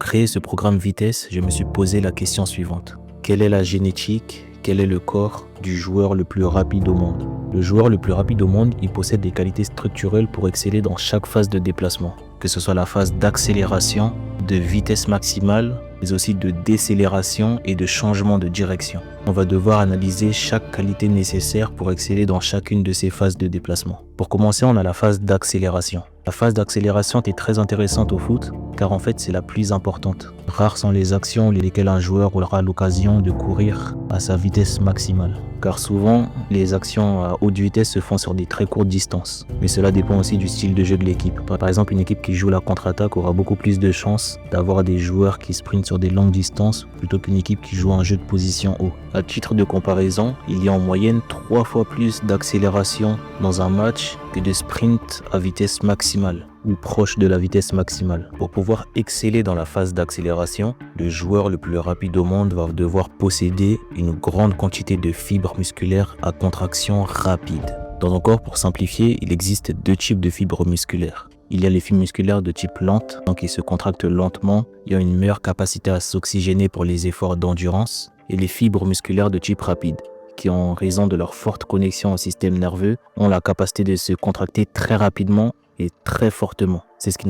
créer ce programme vitesse, je me suis posé la question suivante. Quelle est la génétique, quel est le corps du joueur le plus rapide au monde? Le joueur le plus rapide au monde, il possède des qualités structurelles pour exceller dans chaque phase de déplacement, que ce soit la phase d'accélération, de vitesse maximale, mais aussi de décélération et de changement de direction. On va devoir analyser chaque qualité nécessaire pour exceller dans chacune de ces phases de déplacement. Pour commencer, on a la phase d'accélération. La phase d'accélération est très intéressante au foot, car en fait c'est la plus importante. Rares sont les actions lesquelles un joueur aura l'occasion de courir à sa vitesse maximale. Car souvent, les actions à haute vitesse se font sur des très courtes distances. Mais cela dépend aussi du style de jeu de l'équipe. Par exemple, une équipe qui joue la contre-attaque aura beaucoup plus de chances d'avoir des joueurs qui sprintent sur des longues distances plutôt qu'une équipe qui joue un jeu de position haut. À titre de comparaison, il y a en moyenne 3 fois plus d'accélération dans un match que de sprint à vitesse maximale ou proche de la vitesse maximale. Pour pouvoir exceller dans la phase d'accélération, le joueur le plus rapide au monde va devoir posséder une grande quantité de fibres musculaires à contraction rapide. Dans nos corps, pour simplifier, il existe 2 types de fibres musculaires. Il y a les fibres musculaires de type lente, donc ils se contractent lentement, il y a une meilleure capacité à s'oxygéner pour les efforts d'endurance, et les fibres musculaires de type rapide, qui en raison de leur forte connexion au système nerveux, ont la capacité de se contracter très rapidement et très fortement. C'est ce qui